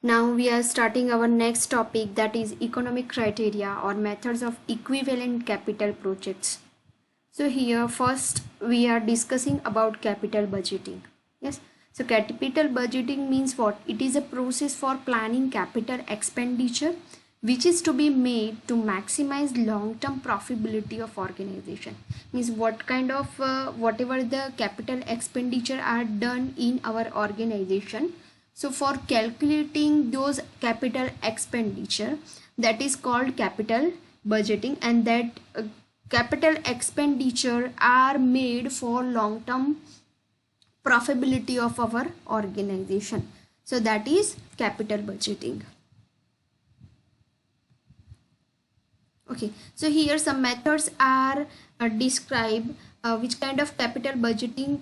Now we are starting our next topic, that is economic criteria or methods of equivalent capital projects. So here first we are discussing about capital budgeting. Yes. So capital budgeting means what? It is a process for planning capital expenditure which is to be made to maximize long-term profitability of organization. Means what kind of whatever the capital expenditure are done in our organization. So for calculating those capital expenditure, that is called capital budgeting, and that capital expenditure are made for long term profitability of our organization. So that is capital budgeting. Okay, so here some methods are described which kind of capital budgeting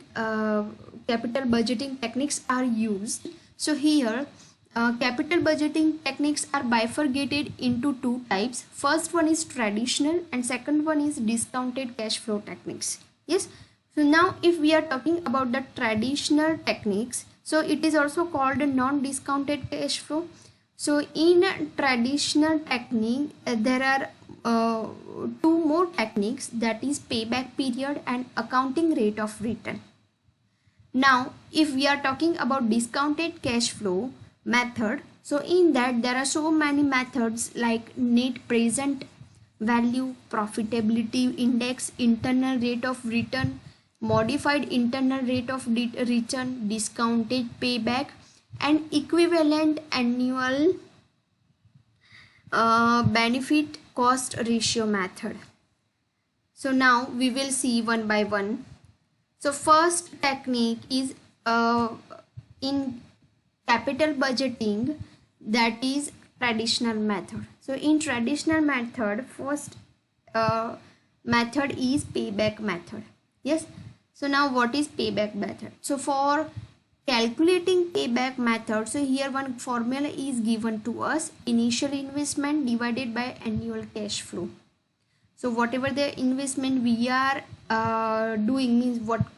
techniques are used. So here capital budgeting techniques are bifurcated into two types. First one is traditional and second one is discounted cash flow techniques. Yes. So now if we are talking about the traditional techniques, so it is also called a non-discounted cash flow. So in traditional technique there are two more techniques, that is payback period and accounting rate of return. Now if we are talking about discounted cash flow method, so in that there are so many methods like net present value, profitability index, internal rate of return, modified internal rate of return, discounted payback, and equivalent annual benefit cost ratio method. So now we will see one by one. So first technique is in capital budgeting, that is traditional method. So in traditional method, first method is payback method. Yes. So now what is payback method? So for calculating payback method, so here one formula is given to us: initial investment divided by annual cash flow. So whatever the investment we are doing, means what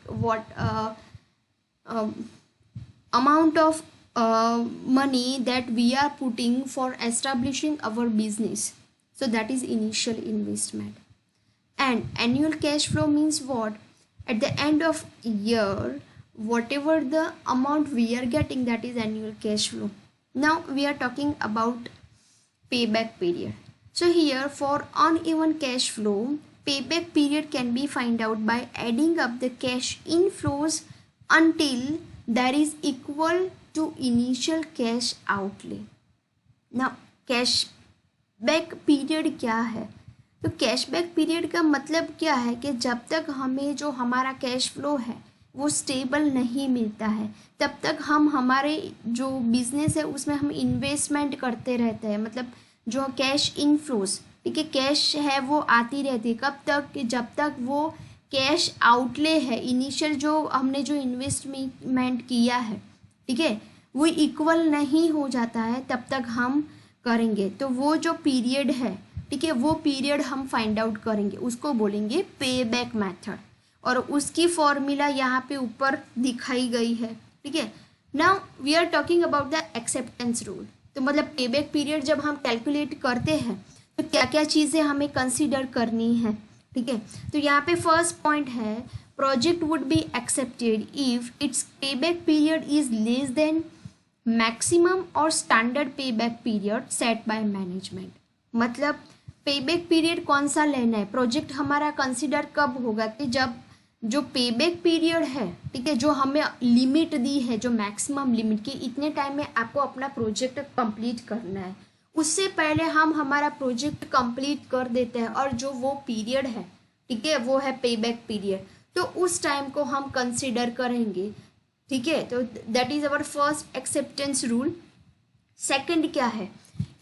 amount of money that we are putting for establishing our business, so that is initial investment. And annual cash flow means what? At the end of year, whatever the amount we are getting, that is annual cash flow. Now we are talking about payback period. So here for uneven cash flow, payback period can be found out by adding up the cash inflows until there is equal to initial cash outlay. Now cash back period क्या है? तो cashback period का मतलब क्या है कि जब तक हमें जो हमारा कैश फ्लो है वो स्टेबल नहीं मिलता है, तब तक हम हमारे जो बिजनेस है उसमें हम इन्वेस्टमेंट करते रहते हैं. मतलब जो कैश इनफ्लोज, ठीक है, कैश है वो आती रहती है. कब तक? कि जब तक वो कैश आउटले है, इनिशियल जो हमने जो इन्वेस्टमेंट किया है, ठीक है, वो इक्वल नहीं हो जाता है, तब तक हम करेंगे. तो वो जो पीरियड है, ठीक है, वो पीरियड हम फाइंड आउट करेंगे, उसको बोलेंगे पे बैक मैथड. और उसकी फॉर्मूला यहाँ पे ऊपर दिखाई गई है. ठीक है. Now we are talking about the acceptance rule. तो मतलब पे बैक पीरियड जब हम कैलकुलेट करते हैं तो क्या क्या चीज़ें हमें कंसिडर करनी है. ठीक है. तो यहाँ पे फर्स्ट पॉइंट है, project would be accepted if it's pay back period is less than maximum और standard pay back period set by management. मतलब पे बैक पीरियड कौन सा लेना है, प्रोजेक्ट हमारा कंसिडर कब होगा कि जब जो पे बैक पीरियड है, ठीक है, जो हमें लिमिट दी है, जो मैक्सिमम लिमिट की इतने टाइम में आपको अपना प्रोजेक्ट कंप्लीट करना है, उससे पहले हम हमारा प्रोजेक्ट कंप्लीट कर देते हैं और जो वो पीरियड है, ठीक है, वो है पे बैक पीरियड, तो उस टाइम को हम कंसिडर करेंगे. ठीक है. तो that is our first acceptance rule. Second क्या है,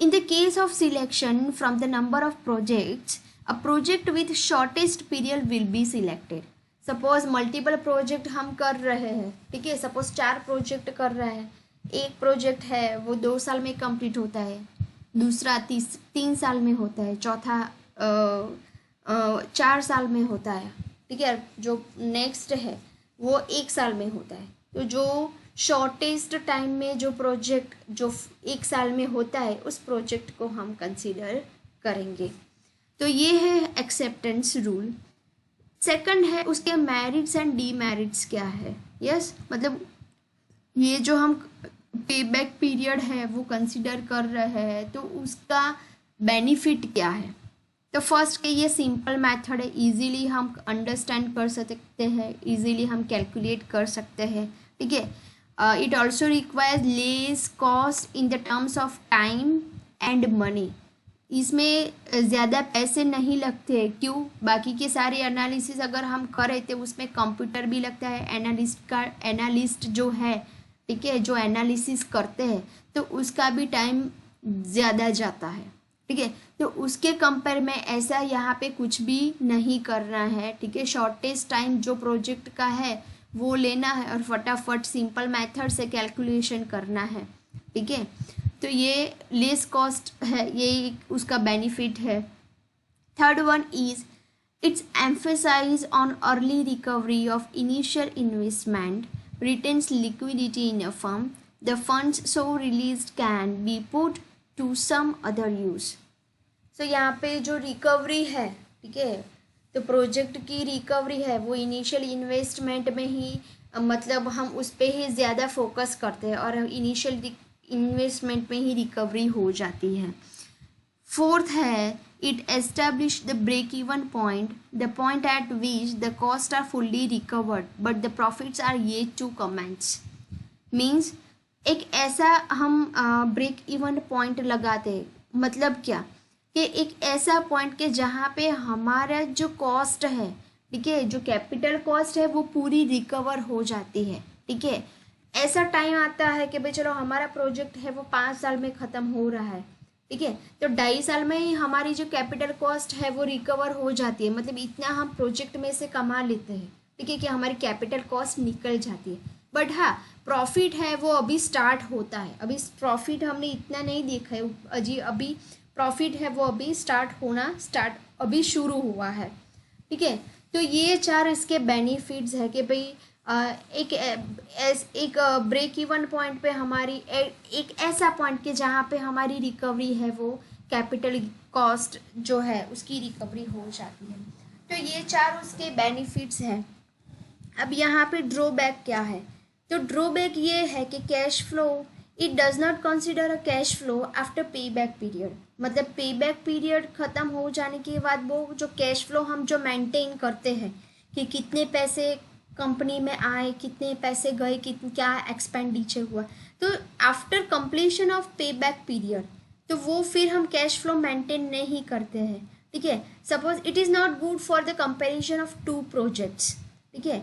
in the case of selection from the number of projects, a project with shortest period will be selected. Suppose multiple project हम कर रहे हैं, ठीक है, सपोज 4 प्रोजेक्ट कर रहे हैं, एक प्रोजेक्ट है वो 2 साल में कंप्लीट होता है, दूसरा 3 साल में होता है, चौथा 4 साल में होता है, ठीक है, जो नेक्स्ट है वो 1 साल में होता है. तो जो शॉर्टेस्ट टाइम में जो प्रोजेक्ट जो 1 साल में होता है उस प्रोजेक्ट को हम कंसीडर करेंगे। तो ये है एक्सेप्टेंस रूल। सेकंड है उसके मेरिट्स एंड डीमेरिट्स क्या है। यस मतलब ये जो हम पे बैक पीरियड है वो कंसीडर कर रहे हैं तो उसका बेनिफिट क्या है। तो फर्स्ट के ये सिंपल मेथड है, इजीली हम अंडरस्टैंड कर सकते हैं, इजीली हम कैलकुलेट कर सकते हैं। ठीक है, it also requires less cost in the terms of time and money. इसमें ज़्यादा पैसे नहीं लगते। क्यों? बाकी के सारे एनालिसिस अगर हम करें तो उसमें कंप्यूटर भी लगता है, एनालिस्ट जो है, ठीक है, जो एनालिसिस करते हैं तो उसका भी टाइम ज़्यादा जाता है। ठीक है, तो उसके कंपेयर में ऐसा यहाँ पे कुछ भी नहीं करना है। ठीक है, शॉर्टेस्ट टाइम जो प्रोजेक्ट का है वो लेना है और फटाफट सिंपल मेथड से कैलकुलेशन करना है। ठीक है, तो ये लेस कॉस्ट है, ये उसका बेनिफिट है। Third one is its emphasise on early recovery of initial investment, retains liquidity in a firm. The funds so released can be put to some other use. So यहाँ पे जो recovery है, ठीक है, तो प्रोजेक्ट की recovery है वो इनिशियल इन्वेस्टमेंट में ही मतलब हम उस पर ही ज़्यादा फोकस करते हैं और इनिशियल इन्वेस्टमेंट में ही रिकवरी हो जाती है। फोर्थ है it established the break-even point, the point at which the costs are fully recovered but the profits are yet to commence. Means एक ऐसा हम ब्रेक इवन पॉइंट लगाते हैं, मतलब क्या कि एक ऐसा पॉइंट के जहाँ पे हमारा जो कॉस्ट है, ठीक है, जो कैपिटल कॉस्ट है वो पूरी रिकवर हो जाती है। ठीक है, ऐसा टाइम आता है कि भाई चलो हमारा प्रोजेक्ट है वो 5 साल में ख़त्म हो रहा है। ठीक है, तो 2.5 साल में ही हमारी जो कैपिटल कॉस्ट है वो रिकवर हो जाती है, मतलब इतना हम प्रोजेक्ट में से कमा लेते हैं। ठीक है, कि हमारी कैपिटल कॉस्ट निकल जाती है। बट हाँ, प्रॉफिट है वो अभी स्टार्ट होता है, अभी प्रॉफिट हमने इतना नहीं देखा है अजी, अभी प्रॉफिट है वो अभी अभी शुरू हुआ है। ठीक है, तो ये 4 इसके बेनिफिट्स है कि भाई एक ब्रेक इवन पॉइंट पे हमारी एक ऐसा पॉइंट के जहाँ पे हमारी रिकवरी है वो कैपिटल कॉस्ट जो है उसकी रिकवरी हो जाती है। तो ये 4 उसके बेनिफिट्स हैं। अब यहाँ पे ड्रॉबैक क्या है? तो ड्रॉबैक ये है कि cash flow, it does not consider a cash flow after पे बैक पीरियड। मतलब पे बैक पीरियड ख़त्म हो जाने के बाद वो जो कैश फ्लो हम जो मेंटेन करते हैं कि कितने पैसे कंपनी में आए, कितने पैसे गए, क्या एक्सपेंडिचर हुआ, तो आफ्टर कंप्लीशन ऑफ पे बैक पीरियड तो वो फिर हम कैश फ्लो मेंटेन नहीं करते हैं। ठीक है, suppose it is not good for the comparison of 2 projects. ठीक है,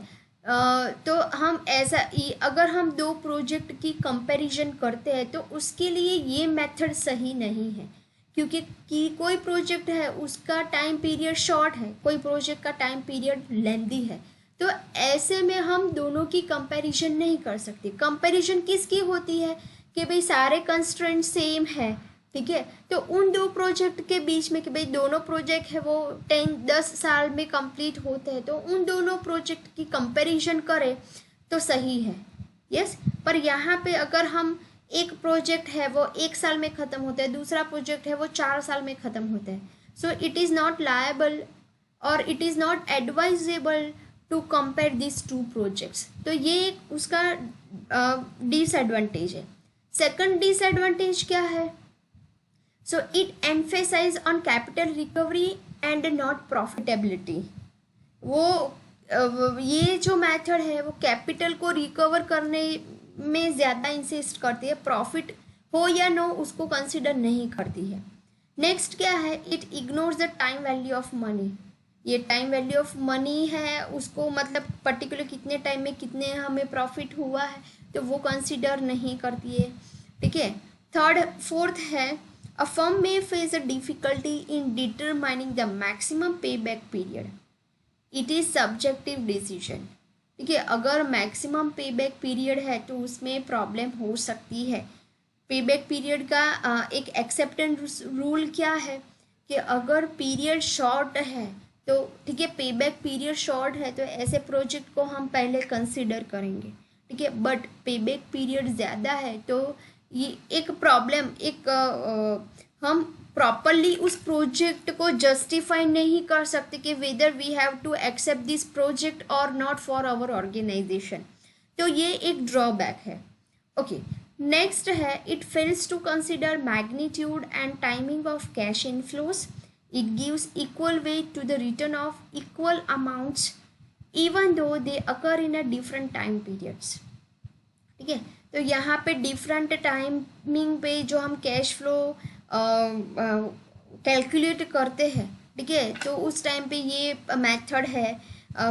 तो हम ऐसा अगर हम 2 प्रोजेक्ट की कंपैरिजन करते हैं तो उसके लिए ये मेथड सही नहीं है, क्योंकि कोई प्रोजेक्ट है उसका टाइम पीरियड शॉर्ट है, कोई प्रोजेक्ट का टाइम पीरियड लेंथी है, तो ऐसे में हम दोनों की कंपैरिजन नहीं कर सकते। कंपैरिजन किसकी होती है कि भाई सारे कंस्ट्रेंट सेम है। ठीक है, तो उन 2 प्रोजेक्ट के बीच में कि भाई दोनों प्रोजेक्ट है वो 10 साल में कंप्लीट होते हैं, तो उन दोनों प्रोजेक्ट की कंपैरिजन करें तो सही है। यस, पर यहाँ पे अगर हम एक प्रोजेक्ट है वो 1 साल में ख़त्म होता है, दूसरा प्रोजेक्ट है वो 4 साल में ख़त्म होता है, so it is not liable और it is not advisable to compare this 2 projects. तो ये उसका डिसएडवांटेज है। सेकंड डिसएडवांटेज क्या है? So it emphasise on capital recovery and not profitability. ये जो मेथड है वो कैपिटल को रिकवर करने में ज़्यादा इंसिस्ट करती है, प्रॉफिट हो या नो उसको कंसिडर नहीं करती है। नेक्स्ट क्या है? It ignores the time value of money. ये टाइम वैल्यू ऑफ मनी है उसको, मतलब पर्टिकुलर कितने टाइम में कितने हमें प्रॉफिट हुआ है तो वो कंसिडर नहीं करती है। ठीक है, फोर्थ है a firm may face a difficulty in determining the maximum pay back period. It is subjective decision. ठीक है, अगर मैक्सिमम पे बैक पीरियड है तो उसमें प्रॉब्लम हो सकती है। पे बैक पीरियड का एक एक्सेप्टेंस रूल क्या है कि अगर पीरियड शॉर्ट है तो ठीक है, पे बैक पीरियड शॉर्ट है तो ऐसे प्रोजेक्ट को हम पहले कंसिडर करेंगे। ठीक है, बट पेबैक पीरियड ज़्यादा है तो ये एक प्रॉब्लम, एक हम प्रॉपरली उस प्रोजेक्ट को जस्टिफाई नहीं कर सकते कि whether we have to accept this project और नॉट फॉर आवर ऑर्गेनाइजेशन, तो ये एक ड्रॉबैक है। ओके, नेक्स्ट है it fails to consider magnitude and timing of cash inflows, it gives equal weight to the return of equal amounts even though they occur in a different time periods. ठीक है, तो यहाँ पे different timing पे जो हम cash flow calculate करते हैं, ठीक है, तो उस टाइम पे ये मेथड है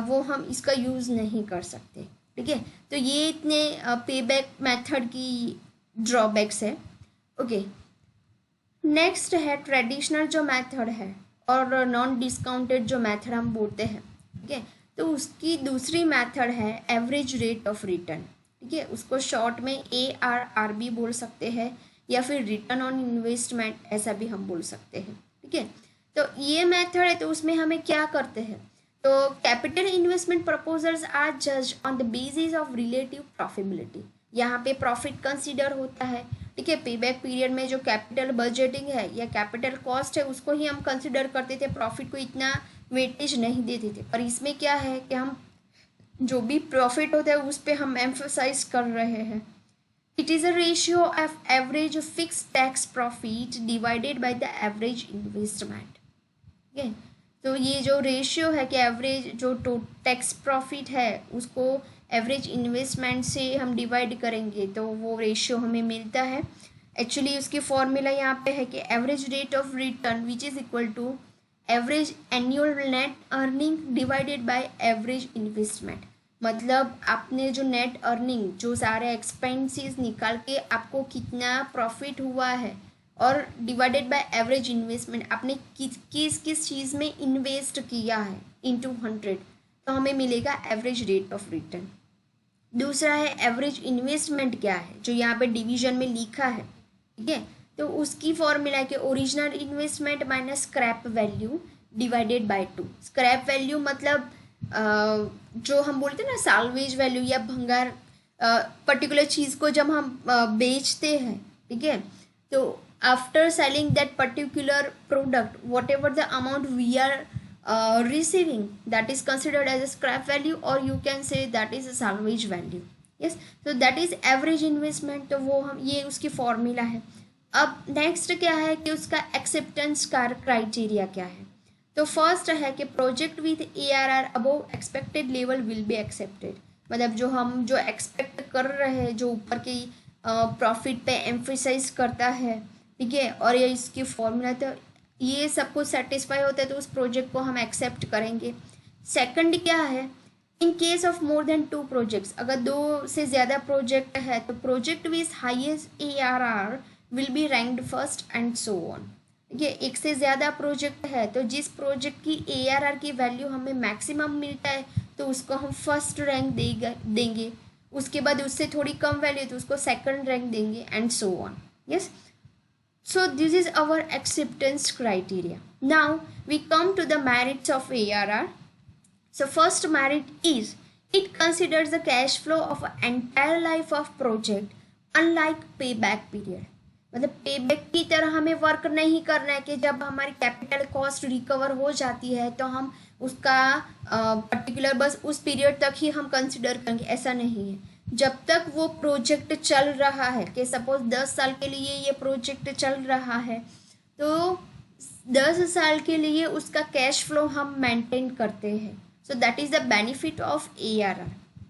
वो हम इसका यूज़ नहीं कर सकते। ठीक है, तो ये इतने पेबैक मेथड की ड्रॉबैक्स है। ओके, नेक्स्ट है ट्रेडिशनल जो मेथड है और नॉन डिस्काउंटेड जो मेथड हम बोलते हैं। ठीक है, तो उसकी दूसरी मेथड है एवरेज रेट ऑफ रिटर्न। ठीक है, उसको शॉर्ट में ARR भी बोल सकते हैं या फिर रिटर्न ऑन इन्वेस्टमेंट ऐसा भी हम बोल सकते हैं। ठीक है, तो ये मेथड है, तो उसमें हमें क्या करते हैं, तो कैपिटल इन्वेस्टमेंट प्रपोजल्स आर जज on the basis of relative profitability. यहाँ पे प्रॉफिट कंसीडर होता है। ठीक है, पेबैक पीरियड में जो कैपिटल बजटिंग है या कैपिटल कॉस्ट है उसको ही हम कंसीडर करते थे, प्रॉफिट को इतना वेटेज नहीं देते थे। पर इसमें क्या है कि हम जो भी प्रॉफिट होता है उस पर हम एम्फोसाइज कर रहे हैं। It is a ratio of average fix tax profit divided by the average investment. ठीक है, तो ये जो रेशियो है कि एवरेज जो टैक्स प्रॉफिट है उसको एवरेज इन्वेस्टमेंट से हम डिवाइड करेंगे तो वो रेशियो हमें मिलता है। एक्चुअली उसकी फॉर्मूला यहाँ पे है कि average rate of return which is equal to average annual net earning divided by average investment. मतलब आपने जो नेट अर्निंग, जो सारे एक्सपेंसेस निकाल के आपको कितना प्रॉफिट हुआ है और डिवाइडेड बाय एवरेज इन्वेस्टमेंट, आपने किस किस चीज़ में इन्वेस्ट किया है इनटू 100, तो हमें मिलेगा एवरेज रेट ऑफ रिटर्न। दूसरा है एवरेज इन्वेस्टमेंट क्या है, जो यहाँ पे डिवीजन में लिखा है। ठीक है, तो उसकी फॉर्मूला है कि original investment minus scrap value divided by 2। Scrap value मतलब जो हम बोलते हैं ना साल्वेज वैल्यू या भंगार, पर्टिकुलर चीज़ को जब हम बेचते हैं, ठीक है, तो after selling that particular product whatever the amount we are receiving, that is considered as a scrap value or you can say that is a salvage value. yes, so that is average investment। तो वो हम ये उसकी formula है। अब next क्या है कि उसका एक्सेप्टेंस क्राइटेरिया क्या है। तो फर्स्ट है कि project with ARR above expected level will be accepted. मतलब जो हम जो एक्सपेक्ट कर रहे हैं, जो ऊपर की प्रॉफिट पे एम्फेसाइज करता है, ठीक है, और ये इसकी फॉर्मूला, तो ये सब कुछ सेटिस्फाई होता है तो उस प्रोजेक्ट को हम एक्सेप्ट करेंगे। सेकंड क्या है, in case of more than 2 projects, अगर 2 से ज़्यादा प्रोजेक्ट है तो project with highest ARR will be ranked first and so on. ये एक से ज़्यादा प्रोजेक्ट है तो जिस प्रोजेक्ट की ARR की वैल्यू हमें मैक्सिमम मिलता है तो उसको हम फर्स्ट रैंक देंगे, उसके बाद उससे थोड़ी कम वैल्यू तो उसको सेकंड रैंक देंगे and so on. Yes, so this is our acceptance criteria. Now we come to the merits of ARR. So first merit is it considers the cash flow of entire life of project unlike payback period। मतलब payback की तरह हमें work नहीं करना है कि जब हमारी कैपिटल कॉस्ट रिकवर हो जाती है तो हम उसका पर्टिकुलर बस उस पीरियड तक ही हम कंसिडर करेंगे, ऐसा नहीं है। जब तक वो प्रोजेक्ट चल रहा है, कि सपोज 10 साल के लिए ये प्रोजेक्ट चल रहा है तो 10 साल के लिए उसका कैश फ्लो हम मेंटेन करते हैं। So that is the benefit of ARR।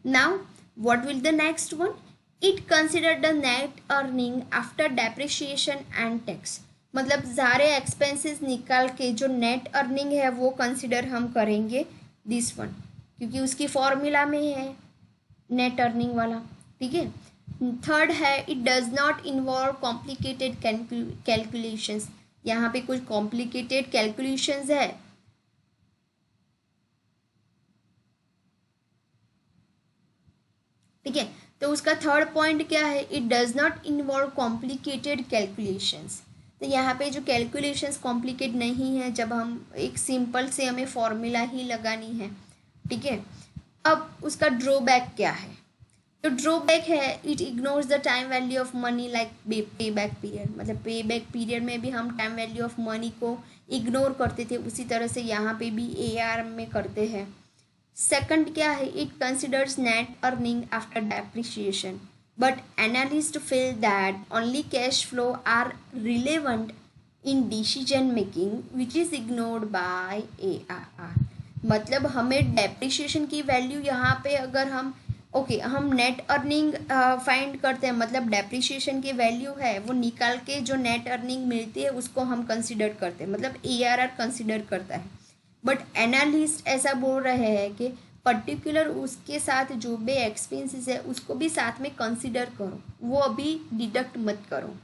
Now what will the next one, it consider the net earning after depreciation and tax. मतलब सारे एक्सपेंसेस निकाल के जो नेट अर्निंग है वो कंसिडर हम करेंगे दिस वन, क्योंकि उसकी फॉर्मूला में है नेट अर्निंग वाला। ठीक है, थर्ड है it does not involve complicated calculations. यहाँ पे कुछ कॉम्प्लिकेटेड कैलकुलेशंस है, ठीक है, तो उसका थर्ड पॉइंट क्या है, it does not involve complicated calculations. तो यहाँ पे जो कैलकुलेशंस कॉम्प्लिकेट नहीं है, जब हम एक सिंपल से हमें फॉर्मूला ही लगानी है। ठीक है, अब उसका ड्रॉबैक क्या है, तो ड्रॉबैक है, it ignores the time value of money like पे बैक पीरियड, मतलब पे बैक पीरियड में भी हम टाइम वैल्यू ऑफ मनी को इग्नोर करते थे, उसी तरह से यहाँ पे भी AR में करते हैं। सेकंड क्या है, it considers net earning after depreciation, but analyst feel that only cash flow are relevant in decision making which is ignored by ARR। मतलब हमें डेप्रिसिएशन की वैल्यू यहाँ पे अगर हम हम नेट अर्निंग फाइंड करते हैं, मतलब डेप्रिसिएशन की वैल्यू है वो निकाल के जो नेट अर्निंग मिलती है उसको हम कंसिडर करते हैं, मतलब ARR कंसिडर करता है। बट एनालिस्ट ऐसा बोल रहे हैं कि पर्टिकुलर उसके साथ जो भी एक्सपेंसेस है उसको भी साथ में कंसिडर करो, वो अभी डिडक्ट मत करो।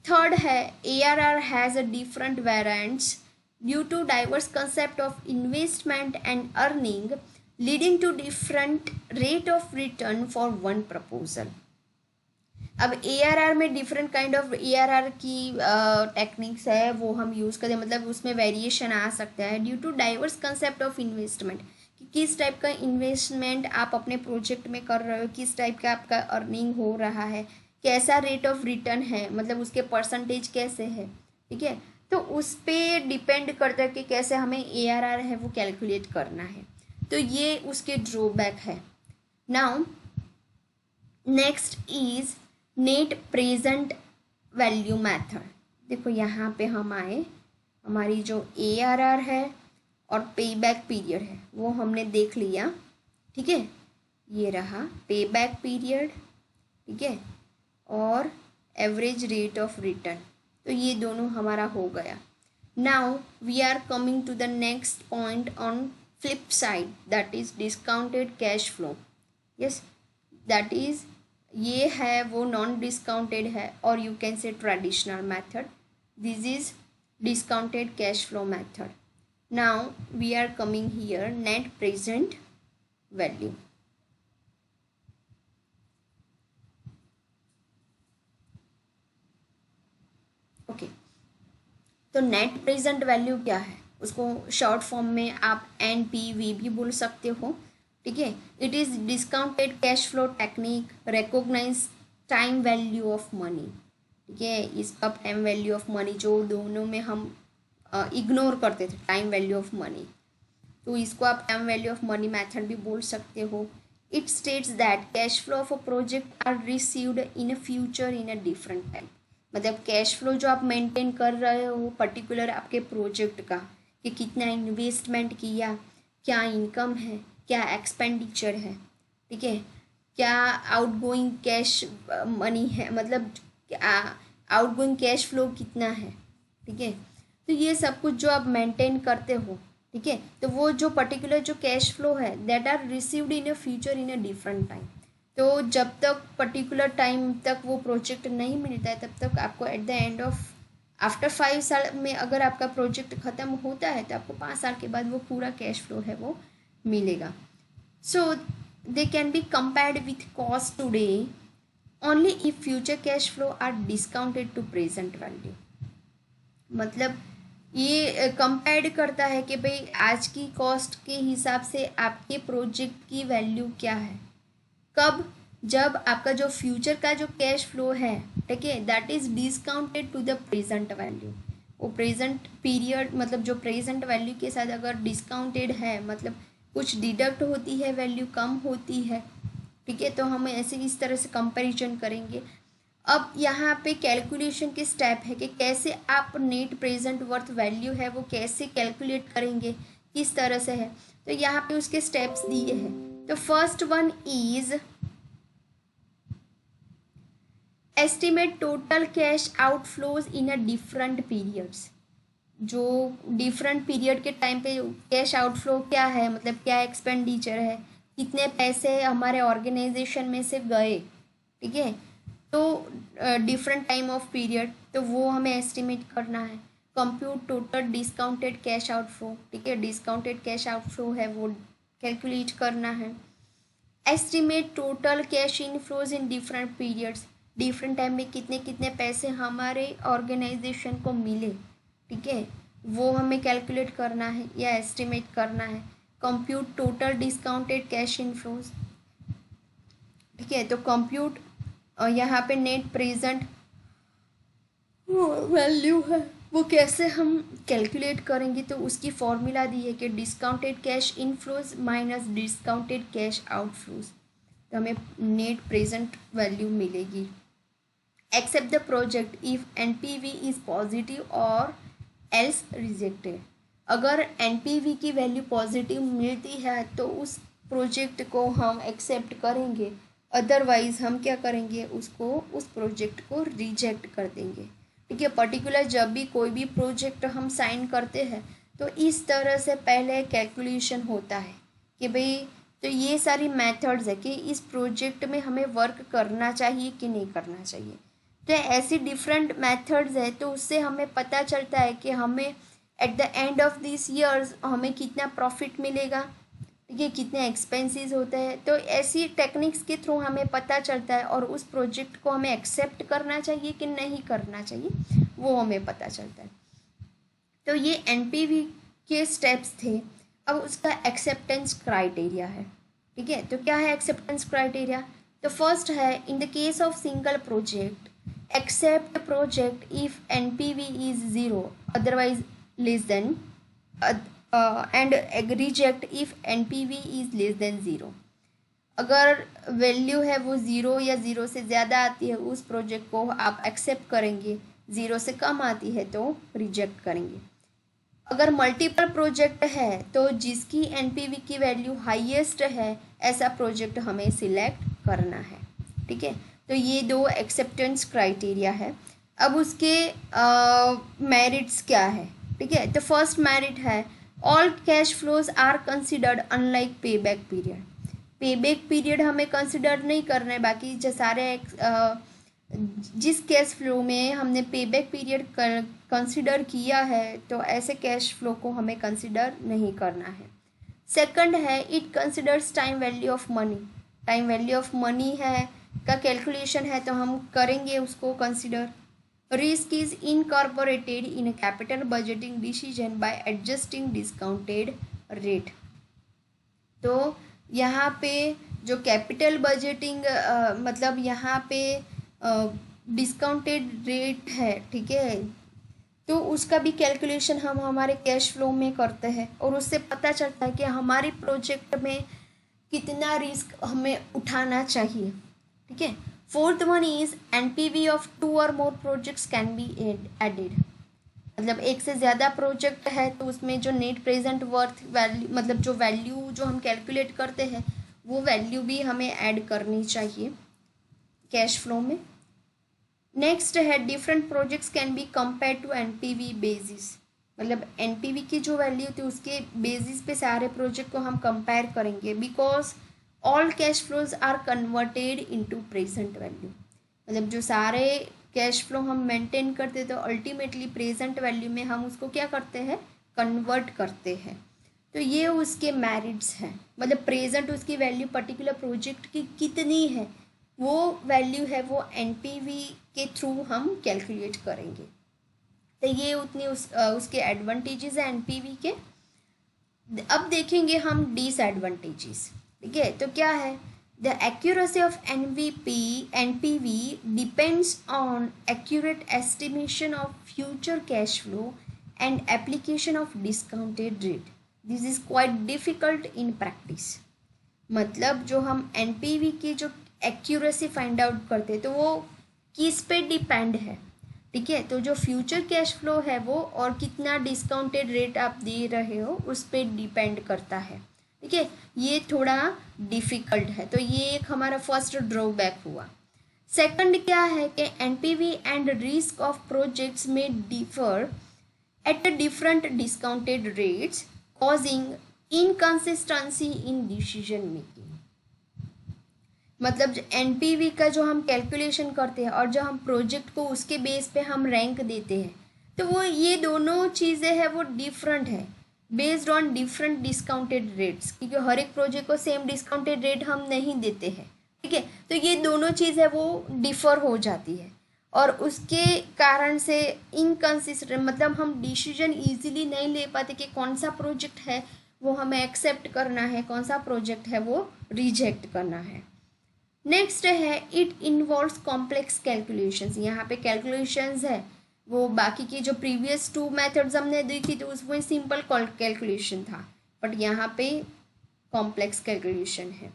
थर्ड है, ARR has a different variants due to diverse concept of investment and earning leading to different rate of return for one proposal. अब ARR में डिफरेंट काइंड ऑफ ARR की टेक्निक्स है वो हम यूज़ करते हैं, मतलब उसमें वेरिएशन आ सकता है due to diverse concept of investment, कि किस टाइप का इन्वेस्टमेंट आप अपने प्रोजेक्ट में कर रहे हो, किस टाइप का आपका अर्निंग हो रहा है, कैसा रेट ऑफ रिटर्न है, मतलब उसके परसेंटेज कैसे है, ठीक है। तो उस पर डिपेंड करता है कि कैसे हमें ARR है वो कैलकुलेट करना है। तो ये उसके ड्रॉबैक है। Now next is net present value method. देखो यहाँ पे हम आए, हमारी जो ARR है और पे बैक पीरियड है वो हमने देख लिया, ठीक है। ये रहा पे बैक पीरियड, ठीक है, और एवरेज रेट ऑफ रिटर्न, तो ये दोनों हमारा हो गया। Now we are coming to the next point on flip side, that is discounted cash flow. Yes, that is ये है वो नॉन डिस्काउंटेड है, और you can say traditional method, this is discounted cash flow method. Now we are coming here net present value. Okay, तो net present value क्या है, उसको short form में आप NPV भी बोल सकते हो, ठीक है। It is discounted cash flow technique recognise time value of money, ठीक है। इसका टाइम वैल्यू ऑफ मनी जो दोनों में हम इग्नोर करते थे, टाइम वैल्यू ऑफ मनी, तो इसको आप time value of money method भी बोल सकते हो। It states that cash flow of a project are received in a future in a different time, मतलब कैश फ्लो जो आप मेंटेन कर रहे हो पर्टिकुलर आपके प्रोजेक्ट का, कि कितना इन्वेस्टमेंट किया, क्या इनकम है, क्या एक्सपेंडिचर है, ठीक है, क्या आउटगोइंग कैश मनी है, मतलब आउटगोइंग कैश फ्लो कितना है, ठीक है। तो ये सब कुछ जो आप मेंटेन करते हो, ठीक है, तो वो जो पर्टिकुलर जो कैश फ्लो है that are received in a future in a different time, तो जब तक पर्टिकुलर टाइम तक वो प्रोजेक्ट नहीं मिलता है तब तक आपको at the end of after 5 साल में अगर आपका प्रोजेक्ट ख़त्म होता है तो आपको 5 साल के बाद वो पूरा कैश फ्लो है वो मिलेगा। So they can be compared with cost today only if future cash flow are discounted to present value, मतलब ये कंपेयर करता है कि भाई आज की कॉस्ट के हिसाब से आपके प्रोजेक्ट की वैल्यू क्या है, कब, जब आपका जो फ्यूचर का जो कैश फ्लो है, ठीक है, that is discounted to the present value. वो प्रेजेंट पीरियड मतलब जो प्रेजेंट वैल्यू के साथ अगर डिस्काउंटेड है, मतलब कुछ डिडक्ट होती है, वैल्यू कम होती है, ठीक है, तो हम ऐसे इस तरह से कंपैरिजन करेंगे। अब यहाँ पे कैलकुलेशन के स्टेप है कि कैसे आप नेट प्रेजेंट वर्थ वैल्यू है वो कैसे कैलकुलेट करेंगे, किस तरह से है, तो यहाँ पे उसके स्टेप्स दिए हैं। तो first one is estimate total cash outflows in a different periods, जो डिफरेंट पीरियड के टाइम पे कैश आउटफ्लो क्या है, मतलब क्या एक्सपेंडिचर है, कितने पैसे हमारे ऑर्गेनाइजेशन में से गए, ठीक है, तो डिफरेंट टाइम ऑफ पीरियड, तो वो हमें एस्टिमेट करना है। Compute total discounted cash outflow, ठीक है, डिस्काउंटेड कैश आउटफ्लो है वो कैलकुलेट करना है। Estimate total cash inflows in different periods, different time में कितने कितने पैसे हमारे ऑर्गेनाइजेशन को मिले, ठीक है, वो हमें कैलकुलेट करना है या एस्टिमेट करना है। Compute total discounted cash inflows, ठीक है। तो कंप्यूट यहाँ पे नेट प्रेजेंट वैल्यू है वो कैसे हम कैलकुलेट करेंगे, तो उसकी फॉर्मूला दी है कि discounted cash inflows minus discounted cash outflows, तो हमें नेट प्रेजेंट वैल्यू मिलेगी। Accept the project if NPV is positive और एल्स रिजेक्टेड। अगर एनपीवी की वैल्यू पॉजिटिव मिलती है तो उस प्रोजेक्ट को हम एक्सेप्ट करेंगे, अदरवाइज हम क्या करेंगे, उसको उस प्रोजेक्ट को रिजेक्ट कर देंगे। ठीक है। पर्टिकुलर जब भी कोई भी प्रोजेक्ट हम साइन करते हैं तो इस तरह से पहले कैलकुलेशन होता है कि भाई तो ये सारी मेथड्स है कि इस प्रोजेक्ट में हमें वर्क करना चाहिए कि नहीं करना चाहिए। तो ऐसी डिफरेंट मेथड्स है, तो उससे हमें पता चलता है कि हमें at the end of this years हमें कितना प्रॉफिट मिलेगा, ठीक है, कितने एक्सपेंसेस होते हैं। तो ऐसी टेक्निक्स के थ्रू हमें पता चलता है और उस प्रोजेक्ट को हमें एक्सेप्ट करना चाहिए कि नहीं करना चाहिए वो हमें पता चलता है। तो ये एनपीवी के स्टेप्स थे। अब उसका एक्सेप्टेंस क्राइटेरिया है। ठीक है। तो क्या है एक्सेप्टेंस क्राइटेरिया? तो फर्स्ट है in the case of single project accept project if NPV is zero otherwise less than and reject if NPV is less than zero. अगर वैल्यू है वो ज़ीरो या ज़ीरो से ज़्यादा आती है उस प्रोजेक्ट को आप एक्सेप्ट करेंगे, ज़ीरो से कम आती है तो रिजेक्ट करेंगे। अगर मल्टीपल प्रोजेक्ट है तो जिसकी एनपीवी की वैल्यू हाईएस्ट है ऐसा प्रोजेक्ट हमें सिलेक्ट करना है। ठीक है। तो ये दो एक्सेप्टेंस क्राइटेरिया है। अब उसके मेरिट्स क्या है? ठीक है। तो फर्स्ट मेरिट है all cash flows are considered unlike payback period. Payback period हमें कंसिडर नहीं करना है, बाकी जो सारे जिस कैश फ्लो में हमने पेबैक पीरियड कंसिडर किया है तो ऐसे कैश फ्लो को हमें कंसिडर नहीं करना है। सेकंड है it considers time value of money. Time value of money है का कैलकुलेशन है तो हम करेंगे उसको consider. Risk is incorporated in capital budgeting decision by adjusting discounted rate. तो यहाँ पे जो कैपिटल बजटिंग मतलब यहाँ पे डिस्काउंटेड रेट है, ठीक है, तो उसका भी कैलकुलेशन हम हमारे कैश फ्लो में करते हैं और उससे पता चलता है कि हमारी प्रोजेक्ट में कितना रिस्क हमें उठाना चाहिए। ठीक है। Fourth one is NPV of two or more projects can be added. मतलब एक से ज़्यादा प्रोजेक्ट है तो उसमें जो नेट प्रेजेंट वर्थ वैल्यू मतलब जो वैल्यू जो हम कैलकुलेट करते हैं वो वैल्यू भी हमें ऐड करनी चाहिए कैश फ्लो में। नेक्स्ट है different projects can be compare to NPV basis. मतलब एनपीवी की जो वैल्यू थी उसके बेसिस पे सारे प्रोजेक्ट को हम कंपेयर करेंगे because all cash flows are converted into present value. मतलब जो सारे कैश फ्लो हम मेंटेन करते तो अल्टीमेटली प्रेजेंट वैल्यू में हम उसको क्या करते हैं, कन्वर्ट करते हैं। तो ये उसके मेरिट्स हैं। मतलब प्रेजेंट उसकी वैल्यू पर्टिकुलर प्रोजेक्ट की कितनी है वो वैल्यू है वो एनपीवी के थ्रू हम कैलकुलेट करेंगे। तो ये उतनी उसके एडवांटेजेस हैं एनपीवी के। अब देखेंगे हम डिसएडवांटेजेस। ठीक है। तो क्या है, the accuracy of NPV depends on accurate estimation of future cash flow and application of discounted rate. This is quite difficult in practice. मतलब जो हम एनपीवी की जो एक्यूरेसी फाइंड आउट करते हैं तो वो किस पे डिपेंड है। ठीक है। तो जो फ्यूचर कैश फ्लो है वो और कितना डिस्काउंटेड रेट आप दे रहे हो उस पर डिपेंड करता है। ठीक है। ये थोड़ा डिफ़िकल्ट है, तो ये एक हमारा फर्स्ट ड्रॉबैक हुआ। सेकंड क्या है कि NPV and risk of projects may differ at different discounted rates causing inconsistency in decision making. मतलब एनपीवी का जो हम कैलकुलेशन करते हैं और जो हम प्रोजेक्ट को उसके बेस पे हम रैंक देते हैं तो वो ये दोनों चीज़ें हैं वो डिफरेंट है based on different discounted rates, क्योंकि हर एक प्रोजेक्ट को सेम डिस्काउंटेड रेट हम नहीं देते हैं। ठीक है। तो ये दोनों चीज़ है वो डिफ़र हो जाती है और उसके कारण से इनकंसिस्टेंट मतलब हम डिसीजन इजीली नहीं ले पाते कि कौन सा प्रोजेक्ट है वो हमें एक्सेप्ट करना है, कौन सा प्रोजेक्ट है वो रिजेक्ट करना है। नेक्स्ट है इट इन्वॉल्व्स कॉम्प्लेक्स कैलकुलेशंस। यहाँ पे कैलकुलेशंस है वो बाकी की जो प्रीवियस टू मेथड्स हमने देखी थी उसमें सिंपल कैलकुलेशन था, बट यहाँ पे कॉम्प्लेक्स कैलकुलेशन है।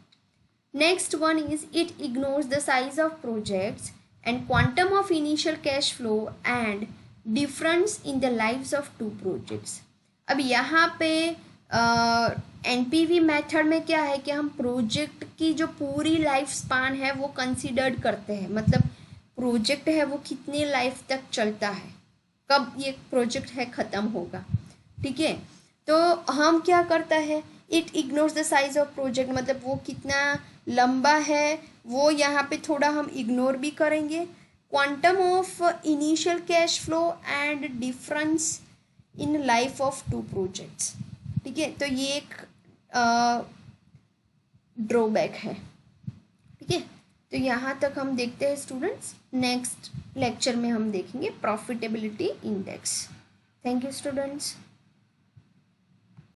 Next one is it ignores the size of projects and quantum of initial cash flow and difference in the lives of two projects. अब यहाँ पे एनपीवी मेथड में क्या है कि हम प्रोजेक्ट की जो पूरी लाइफ स्पान है वो कंसिडर्ड करते हैं, मतलब प्रोजेक्ट है वो कितनी लाइफ तक चलता है, कब ये प्रोजेक्ट है ख़त्म होगा। ठीक है, तो हम क्या करता है, it ignores the size of project, मतलब वो कितना लंबा है वो यहाँ पे थोड़ा हम इग्नोर भी करेंगे। Quantum of initial cash flow and difference in life of two projects. ठीक है, तो ये एक ड्रॉबैक है। ठीक है, तो यहाँ तक हम देखते हैं स्टूडेंट्स। नेक्स्ट लेक्चर में हम देखेंगे profitability index. Thank you students.